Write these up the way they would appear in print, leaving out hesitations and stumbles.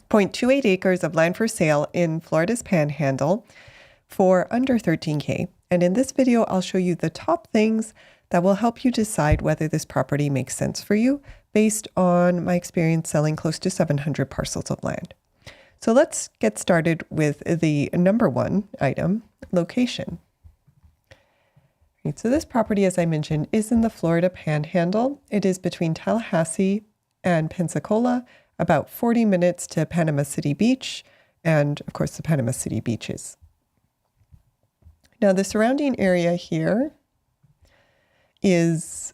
0.28 acres of land for sale in Florida's Panhandle for under $13K. And in this video, I'll show you the top things that will help you decide whether this property makes sense for you based on my experience selling close to 700 parcels of land. So let's get started with the number one item, location. Right, so this property, as I mentioned, is in the Florida Panhandle. It is between Tallahassee and Pensacola, about 40 minutes to Panama City Beach, and of course the Panama City beaches. Now the surrounding area here is,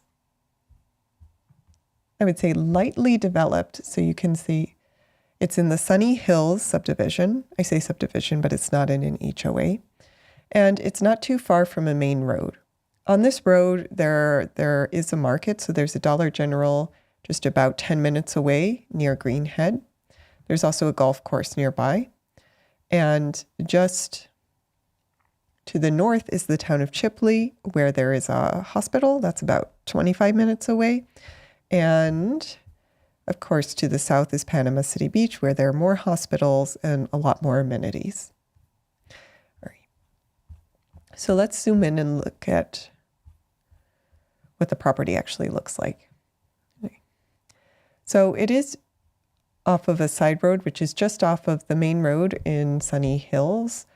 I would say, lightly developed. So you can see it's in the Sunny Hills subdivision. I say subdivision, but it's not in an HOA. And it's not too far from a main road. On this road, there is a market. So there's a Dollar General just about 10 minutes away near Greenhead. There's also a golf course nearby. And just to the north is the town of Chipley, where there is a hospital that's about 25 minutes away. And of course, to the south is Panama City Beach, where there are more hospitals and a lot more amenities. All right. So let's zoom in and look at what the property actually looks like. Okay. So it is off of a side road, which is just off of the main road in Sunny Hills.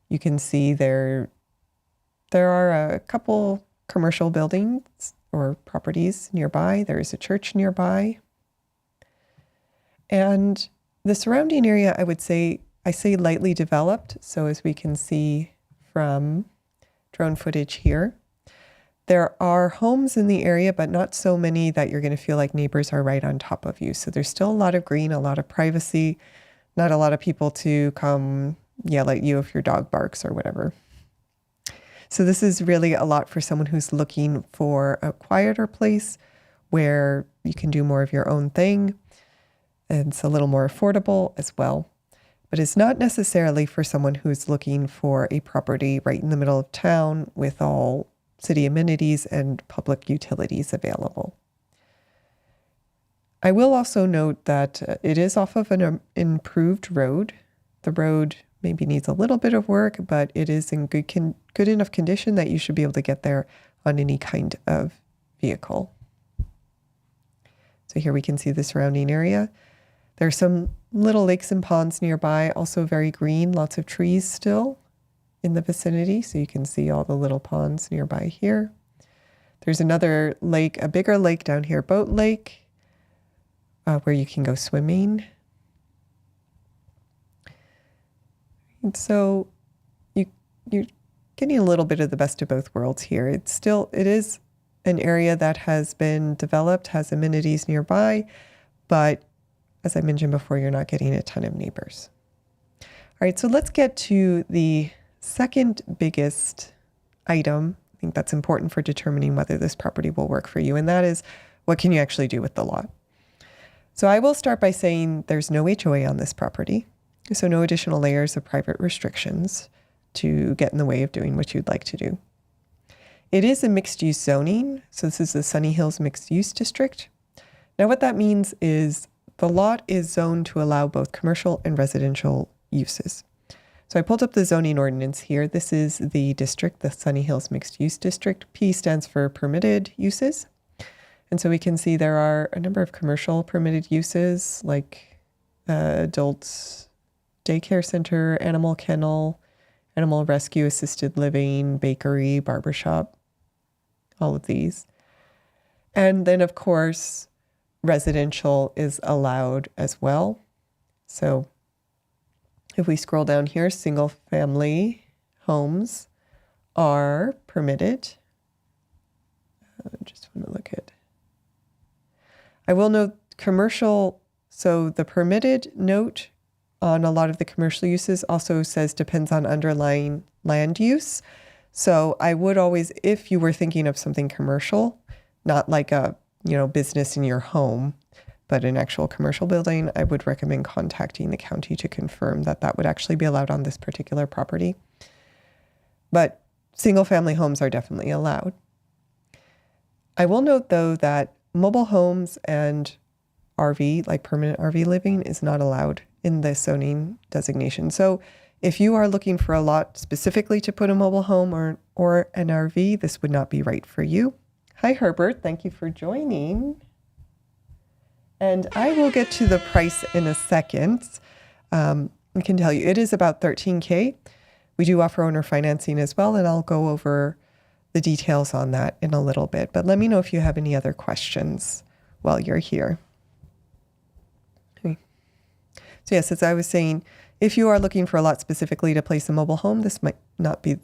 You can see there are a couple commercial buildings or properties nearby. There is a church nearby. And the surrounding area, I say lightly developed. So as we can see from drone footage here, there are homes in the area, but not so many that you're going to feel like neighbors are right on top of you. So there's still a lot of green, a lot of privacy, not a lot of people to come yell at you if your dog barks or whatever. So this is really a lot for someone who's looking for a quieter place where you can do more of your own thing. And it's a little more affordable as well. But it's not necessarily for someone who's looking for a property right in the middle of town with all city amenities and public utilities available. I will also note that it is off of an improved road. The road maybe needs a little bit of work, but it is in good enough condition that you should be able to get there on any kind of vehicle. So here we can see the surrounding area. There are some little lakes and ponds nearby, also very green, lots of trees still in the vicinity. So you can see all the little ponds nearby here. There's another lake, a bigger lake down here, Boat Lake, where you can go swimming. And so you're getting a little bit of the best of both worlds here. It is an area that has been developed, has amenities nearby, but as I mentioned before, you're not getting a ton of neighbors. All right, so let's get to the second biggest item. I think that's important for determining whether this property will work for you, and that is, what can you actually do with the lot? So I will start by saying there's no HOA on this property. So no additional layers of private restrictions to get in the way of doing what you'd like to do. It is a mixed-use zoning. So this is the Sunny Hills Mixed-Use District. Now what that means is the lot is zoned to allow both commercial and residential uses. So I pulled up the zoning ordinance here. This is the district, the Sunny Hills Mixed-Use District. P stands for permitted uses. And so we can see there are a number of commercial permitted uses like adults daycare center, animal kennel, animal rescue, assisted living, bakery, barbershop, all of these. And then, of course, residential is allowed as well. So if we scroll down here, single family homes are permitted. Just want to look at. I will note commercial, so the permitted note on a lot of the commercial uses also says depends on underlying land use. So I would always, if you were thinking of something commercial, not like a business in your home, but an actual commercial building, I would recommend contacting the county to confirm that that would actually be allowed on this particular property. But single family homes are definitely allowed. I will note though that mobile homes and RV, like permanent RV living, is not allowed in the zoning designation. So if you are looking for a lot specifically to put a mobile home or an RV, this would not be right for you. Hi, Herbert. Thank you for joining. And I will get to the price in a second. I can tell you it is about $13K. We do offer owner financing as well, and I'll go over the details on that in a little bit. But let me know if you have any other questions while you're here. Okay. So yes, as I was saying, if you are looking for a lot specifically to place a mobile home, this would not be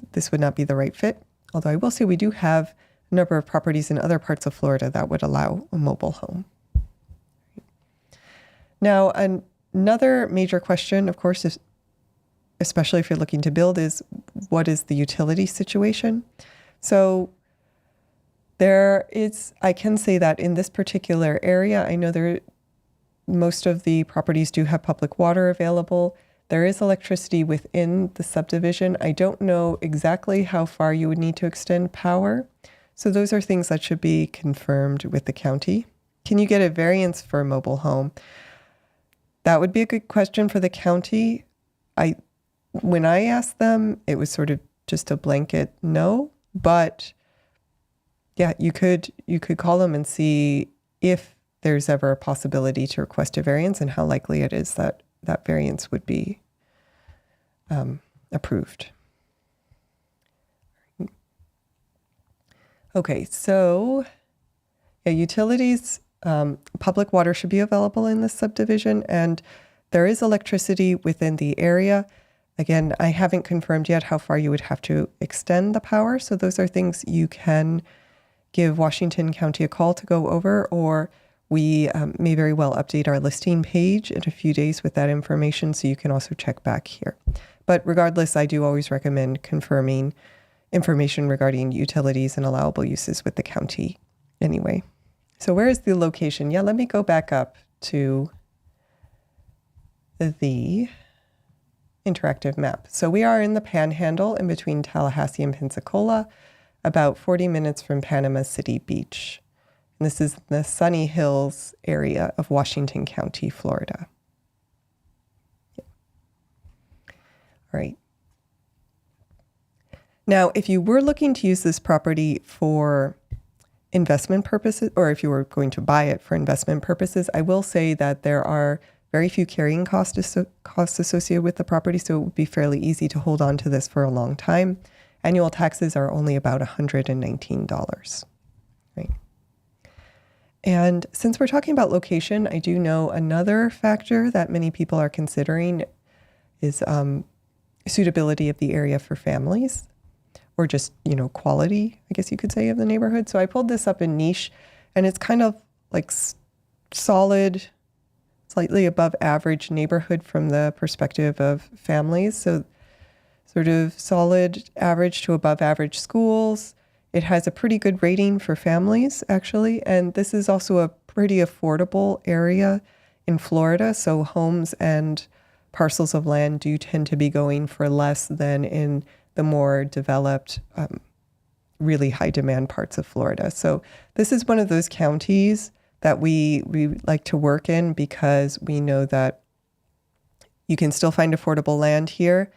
the right fit. Although I will say we do have a number of properties in other parts of Florida that would allow a mobile home. Now, another major question, of course, is, especially if you're looking to build, is what is the utility situation? So I can say that in this particular area, I know most of the properties do have public water available. There is electricity within the subdivision. I don't know exactly how far you would need to extend power. So those are things that should be confirmed with the county. Can you get a variance for a mobile home? That would be a good question for the county. When I asked them, it was sort of just a blanket no, but yeah, you could call them and see if there's ever a possibility to request a variance and how likely it is that that variance would be approved. Okay, so yeah, utilities, public water should be available in this subdivision, and there is electricity within the area. Again, I haven't confirmed yet how far you would have to extend the power, so those are things you can give Washington County a call to go over, or we may very well update our listing page in a few days with that information, so you can also check back here. But regardless, I do always recommend confirming information regarding utilities and allowable uses with the county anyway. So where is the location? Yeah, let me go back up to the interactive map. So we are in the Panhandle in between Tallahassee and Pensacola, about 40 minutes from Panama City Beach. And this is the Sunny Hills area of Washington County, Florida. Yeah. All right. Now, if you were looking to use this property for investment purposes, or if you were going to buy it for investment purposes, I will say that there are very few carrying costs associated with the property, so it would be fairly easy to hold on to this for a long time. Annual taxes are only about $119, right? And since we're talking about location, I do know another factor that many people are considering is suitability of the area for families, or just, quality, I guess you could say, of the neighborhood. So I pulled this up in Niche, and it's kind of like solid, slightly above average neighborhood from the perspective of families. So sort of solid average to above average schools. It has a pretty good rating for families, actually. And this is also a pretty affordable area in Florida. So homes and parcels of land do tend to be going for less than in the more developed, really high demand parts of Florida. So this is one of those counties that we like to work in because we know that you can still find affordable land here.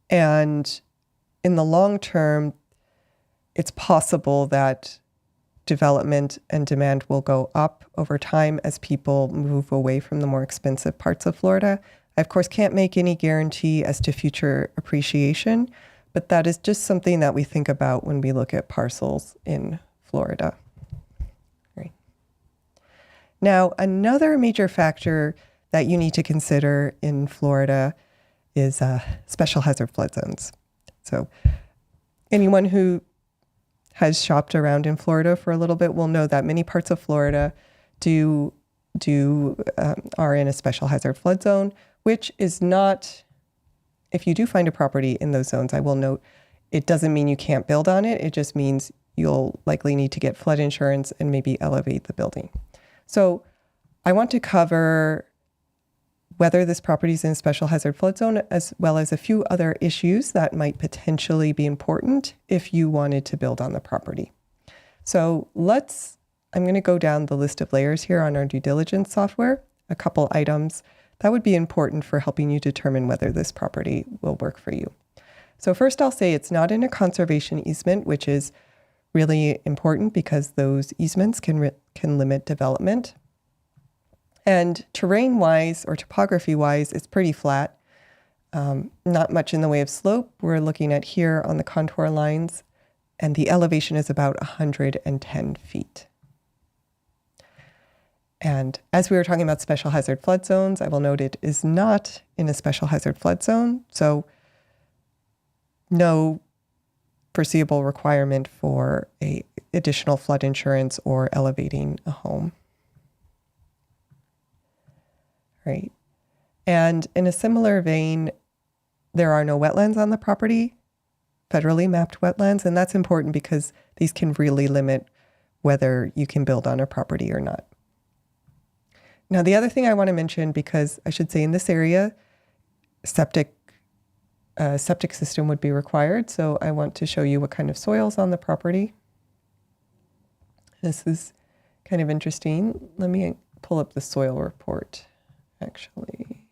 And in the long term, it's possible that development and demand will go up over time as people move away from the more expensive parts of Florida. I, of course, can't make any guarantee as to future appreciation, but that is just something that we think about when we look at parcels in Florida. Right. Now, another major factor that you need to consider in Florida is special hazard flood zones. So anyone who has shopped around in Florida for a little bit will know that many parts of Florida are in a special hazard flood zone, which is not, if you do find a property in those zones, I will note, it doesn't mean you can't build on it. It just means you'll likely need to get flood insurance and maybe elevate the building. So I want to cover whether this property is in a special hazard flood zone, as well as a few other issues that might potentially be important if you wanted to build on the property. So I'm going to go down the list of layers here on our due diligence software, a couple items that would be important for helping you determine whether this property will work for you. So first I'll say it's not in a conservation easement, which is really important because those easements can limit development. And terrain-wise or topography-wise, it's pretty flat. Not much in the way of slope. We're looking at here on the contour lines, and the elevation is about 110 feet. And as we were talking about special hazard flood zones, I will note it is not in a special hazard flood zone, so no foreseeable requirement for a additional flood insurance or elevating a home. Right. And in a similar vein, there are no wetlands on the property, federally mapped wetlands, and that's important because these can really limit whether you can build on a property or not. Now, the other thing I want to mention, because I should say in this area, septic system would be required. So I want to show you what kind of soil's on the property. This is kind of interesting. Let me pull up the soil report, actually.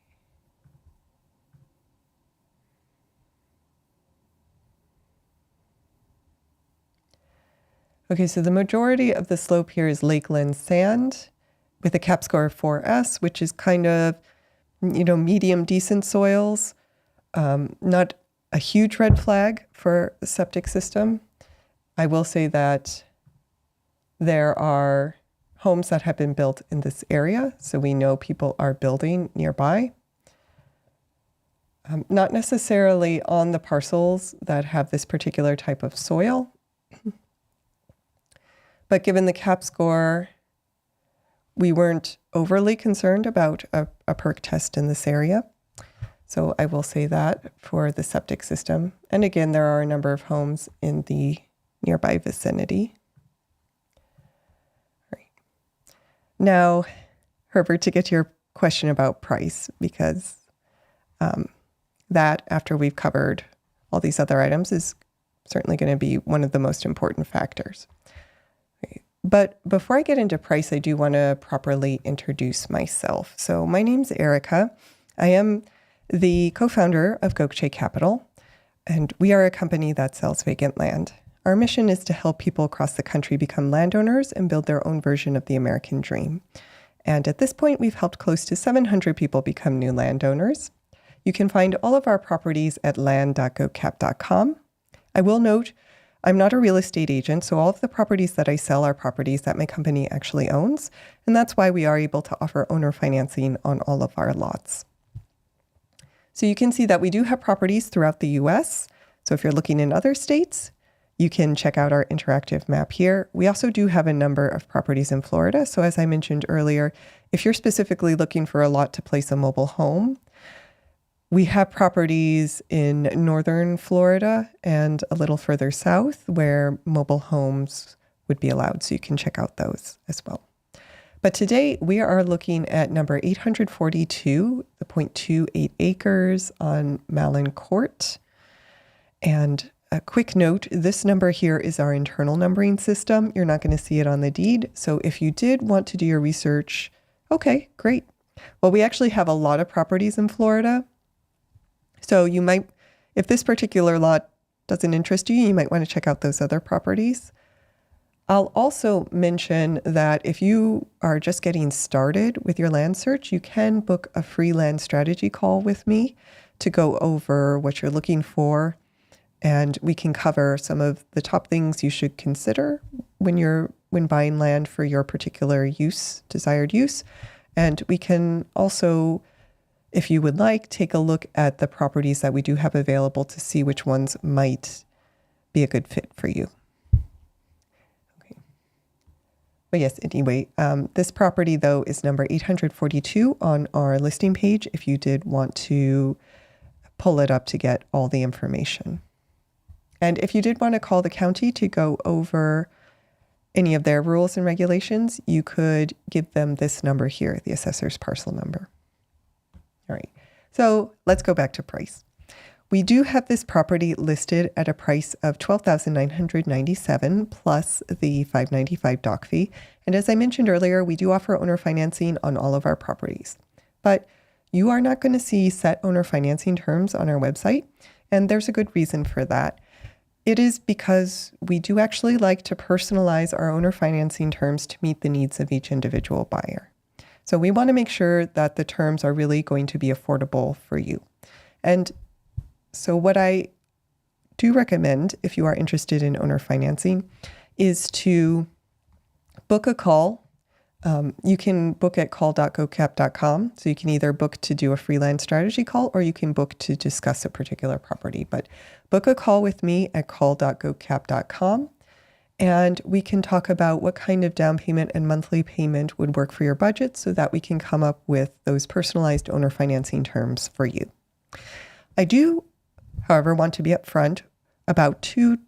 Okay, so the majority of the slope here is lakeland sand with a CAP score of 4S, which is kind of, medium decent soils. Not a huge red flag for a septic system. I will say that there are homes that have been built in this area, so we know people are building nearby. Not necessarily on the parcels that have this particular type of soil, but given the CAP score, we weren't overly concerned about a perk test in this area. So I will say that for the septic system. And again, there are a number of homes in the nearby vicinity. All right. Now, Herbert, to get to your question about price, because that, after we've covered all these other items, is certainly going to be one of the most important factors. Right. But before I get into price, I do want to properly introduce myself. So my name's Erica. I am the co-founder of Gokce Capital, and we are a company that sells vacant land. Our mission is to help people across the country become landowners and build their own version of the American dream. And at this point, we've helped close to 700 people become new landowners. You can find all of our properties at land.gocap.com. I will note, I'm not a real estate agent, so all of the properties that I sell are properties that my company actually owns, and that's why we are able to offer owner financing on all of our lots. So you can see that we do have properties throughout the US. So if you're looking in other states, you can check out our interactive map here. We also do have a number of properties in Florida. So as I mentioned earlier, if you're specifically looking for a lot to place a mobile home, we have properties in northern Florida and a little further south where mobile homes would be allowed. So you can check out those as well. But today we are looking at number 842, the 0.28 acres on Malin Court. And a quick note, this number here is our internal numbering system. You're not going to see it on the deed. So if you did want to do your research, okay, great. Well, we actually have a lot of properties in Florida. So you might, if this particular lot doesn't interest you, you might want to check out those other properties. I'll also mention that if you are just getting started with your land search, you can book a free land strategy call with me to go over what you're looking for. And we can cover some of the top things you should consider when buying land for your particular desired use. And we can also, if you would like, take a look at the properties that we do have available to see which ones might be a good fit for you. But yes, anyway, this property, though, is number 842 on our listing page if you did want to pull it up to get all the information. And if you did want to call the county to go over any of their rules and regulations, you could give them this number here, the assessor's parcel number. All right, so let's go back to price. We do have this property listed at a price of $12,997 plus the $595 dock fee. And as I mentioned earlier, we do offer owner financing on all of our properties. But you are not going to see set owner financing terms on our website, and there's a good reason for that. It is because we do actually like to personalize our owner financing terms to meet the needs of each individual buyer. So we want to make sure that the terms are really going to be affordable for you. And so what I do recommend, if you are interested in owner financing, is to book a call. You can book at call.gocap.com. So you can either book to do a free land strategy call, or you can book to discuss a particular property. But book a call with me at call.gocap.com, and we can talk about what kind of down payment and monthly payment would work for your budget so that we can come up with those personalized owner financing terms for you. I do, however, want to be upfront about two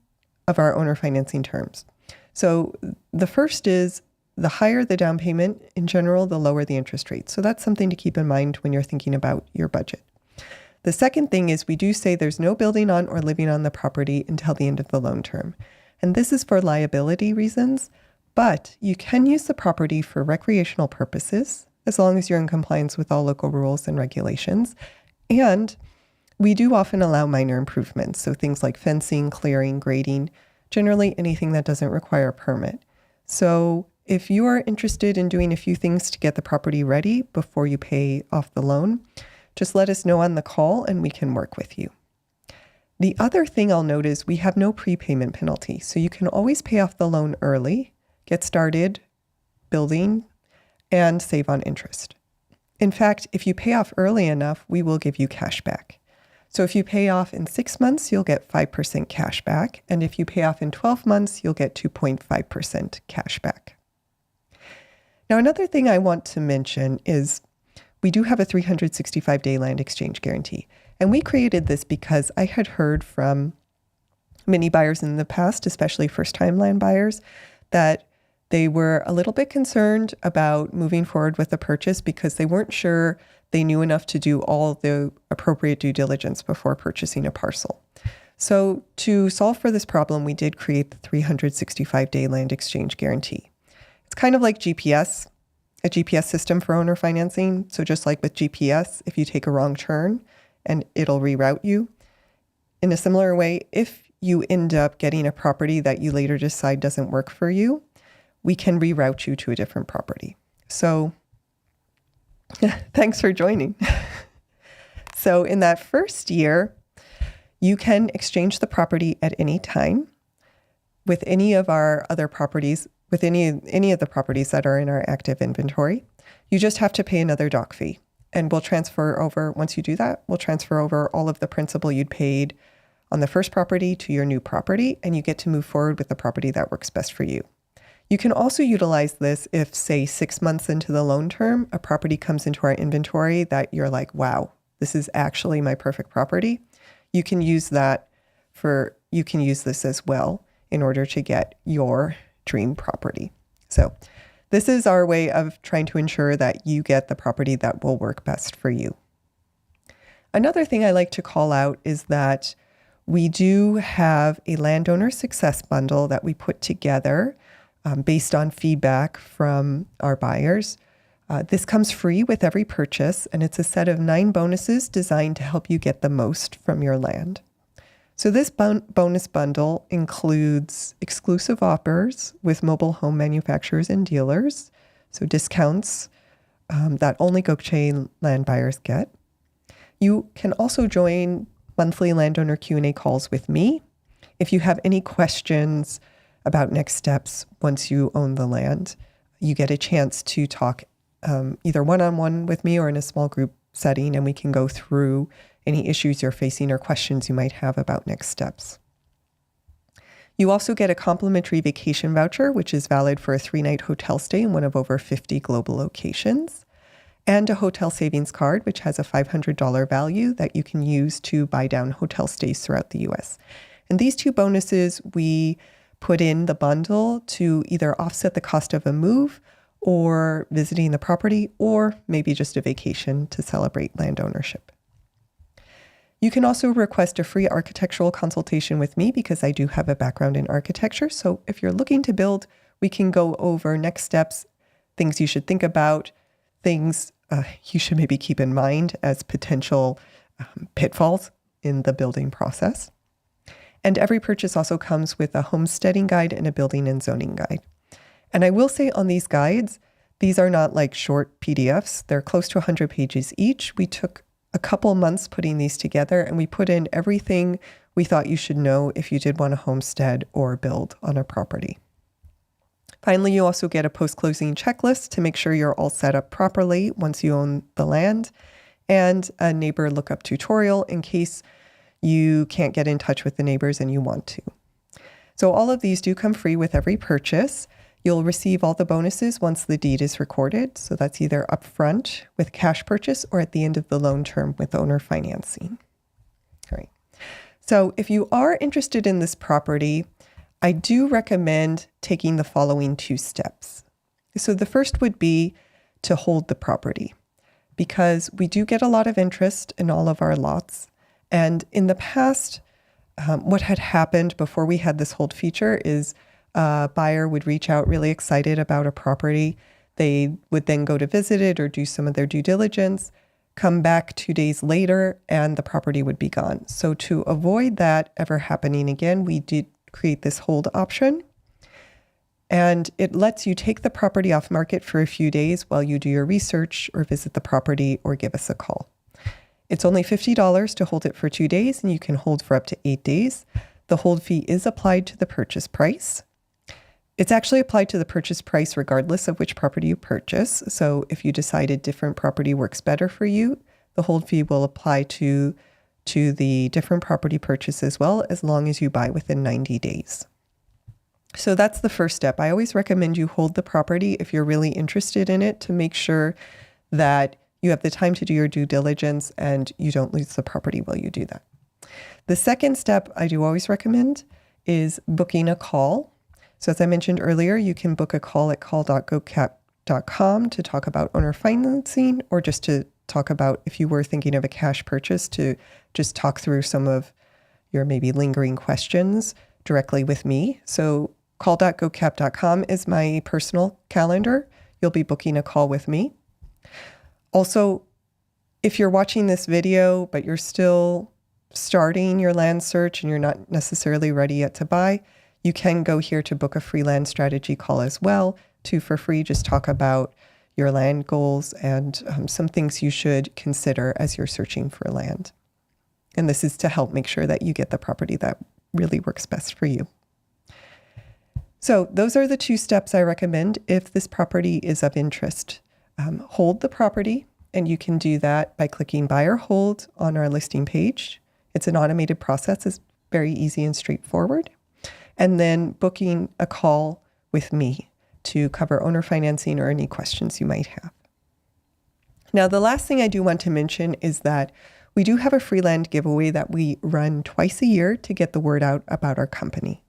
of our owner financing terms. So the first is, the higher the down payment, in general, the lower the interest rate. So that's something to keep in mind when you're thinking about your budget. The second thing is, we do say there's no building on or living on the property until the end of the loan term. And this is for liability reasons, but you can use the property for recreational purposes as long as you're in compliance with all local rules and regulations. And we do often allow minor improvements, so things like fencing, clearing, grading, generally anything that doesn't require a permit. So if you are interested in doing a few things to get the property ready before you pay off the loan, just let us know on the call and we can work with you. The other thing I'll note is we have no prepayment penalty, so you can always pay off the loan early, get started building, and save on interest. In fact, if you pay off early enough, we will give you cash back. So if you pay off in 6 months, you'll get 5% cash back. And if you pay off in 12 months, you'll get 2.5% cash back. Now, another thing I want to mention is we do have a 365-day land exchange guarantee. And we created this because I had heard from many buyers in the past, especially first-time land buyers, that they were a little bit concerned about moving forward with the purchase because they weren't sure they knew enough to do all the appropriate due diligence before purchasing a parcel. So to solve for this problem, we did create the 365-day land exchange guarantee. It's kind of like GPS, a GPS system for owner financing. So just like with GPS, if you take a wrong turn and it'll reroute you. In a similar way, if you end up getting a property that you later decide doesn't work for you, we can reroute you to a different property. So thanks for joining. So in that first year, you can exchange the property at any time with any of our other properties, with any of the properties that are in our active inventory. You just have to pay another doc fee. And we'll transfer over, once you do that, we'll transfer over all of the principal you'd paid on the first property to your new property, and you get to move forward with the property that works best for you. You can also utilize this if, say, 6 months into the loan term, a property comes into our inventory that you're like, wow, this is actually my perfect property. You can use this as well in order to get your dream property. So this is our way of trying to ensure that you get the property that will work best for you. Another thing I like to call out is that we do have a landowner success bundle that we put together based on feedback from our buyers. This comes free with every purchase, and it's a set of 9 bonuses designed to help you get the most from your land. So this bonus bundle includes exclusive offers with mobile home manufacturers and dealers, so discounts that only Gokche land buyers get. You can also join monthly landowner Q&A calls with me. If you have any questions about next steps once you own the land, you get a chance to talk either one-on-one with me or in a small group setting, and we can go through any issues you're facing or questions you might have about next steps. You also get a complimentary vacation voucher, which is valid for a 3-night hotel stay in one of over 50 global locations, and a hotel savings card, which has a $500 value that you can use to buy down hotel stays throughout the U.S. And these 2 bonuses we put in the bundle to either offset the cost of a move or visiting the property, or maybe just a vacation to celebrate land ownership. You can also request a free architectural consultation with me because I do have a background in architecture. So if you're looking to build, we can go over next steps, things you should think about, things you should maybe keep in mind as potential pitfalls in the building process. And every purchase also comes with a homesteading guide and a building and zoning guide. And I will say on these guides, these are not like short PDFs. They're close to 100 pages each. We took a couple months putting these together, and we put in everything we thought you should know if you did want to homestead or build on a property. Finally, you also get a post-closing checklist to make sure you're all set up properly once you own the land, and a neighbor lookup tutorial in case you can't get in touch with the neighbors and you want to. So all of these do come free with every purchase. You'll receive all the bonuses once the deed is recorded. So that's either upfront with cash purchase or at the end of the loan term with owner financing. All right. So if you are interested in this property, I do recommend taking the following 2 steps. So the first would be to hold the property, because we do get a lot of interest in all of our lots. And in the past, what had happened before we had this hold feature is a buyer would reach out really excited about a property. They would then go to visit it or do some of their due diligence, come back 2 days later, and the property would be gone. So to avoid that ever happening again, we did create this hold option. And it lets you take the property off market for a few days while you do your research or visit the property or give us a call. It's only $50 to hold it for 2 days, and you can hold for up to 8 days. The hold fee is applied to the purchase price. It's actually applied to the purchase price regardless of which property you purchase. So if you decide a different property works better for you, the hold fee will apply to the different property purchase as well, as long as you buy within 90 days. So that's the first step. I always recommend you hold the property if you're really interested in it, to make sure that you have the time to do your due diligence and you don't lose the property while you do that. The second step I do always recommend is booking a call. So as I mentioned earlier, you can book a call at call.gocap.com to talk about owner financing, or just to talk about, if you were thinking of a cash purchase, to just talk through some of your maybe lingering questions directly with me. So call.gocap.com is my personal calendar. You'll be booking a call with me. Also, if you're watching this video, but you're still starting your land search and you're not necessarily ready yet to buy, you can go here to book a free land strategy call as well, to for free just talk about your land goals and some things you should consider as you're searching for land. And this is to help make sure that you get the property that really works best for you. So those are the 2 steps I recommend if this property is of interest. Hold the property, and you can do that by clicking buy or hold on our listing page. It's an automated process. It's very easy and straightforward. And then booking a call with me to cover owner financing or any questions you might have. Now, the last thing I do want to mention is that we do have a free land giveaway that we run twice a year to get the word out about our company.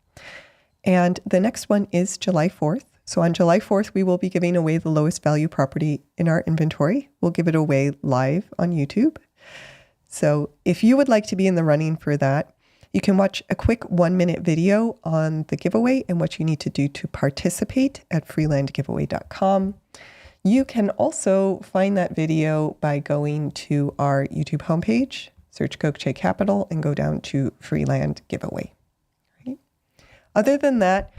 And the next one is July 4th. So on July 4th, we will be giving away the lowest value property in our inventory. We'll give it away live on YouTube. So if you would like to be in the running for that, you can watch a quick 1-minute video on the giveaway and what you need to do to participate at freelandgiveaway.com. You can also find that video by going to our YouTube homepage, search Gokce Capital, and go down to Freeland Giveaway. Right? Other than that,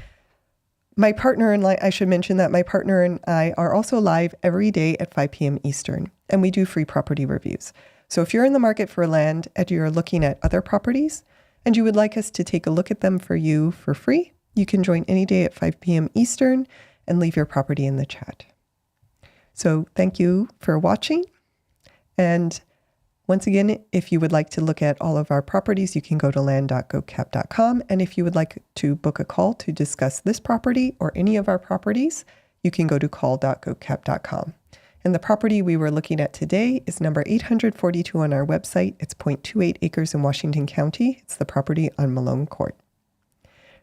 my partner and I should mention that my partner and I are also live every day at 5 p.m. Eastern, and we do free property reviews. So if you're in the market for land and you're looking at other properties and you would like us to take a look at them for you for free, you can join any day at 5 p.m. Eastern and leave your property in the chat. So thank you for watching. And once again, if you would like to look at all of our properties, you can go to land.gocap.com. And if you would like to book a call to discuss this property or any of our properties, you can go to call.gocap.com. And the property we were looking at today is number 842 on our website. It's 0.28 acres in Washington County. It's the property on Malone Court.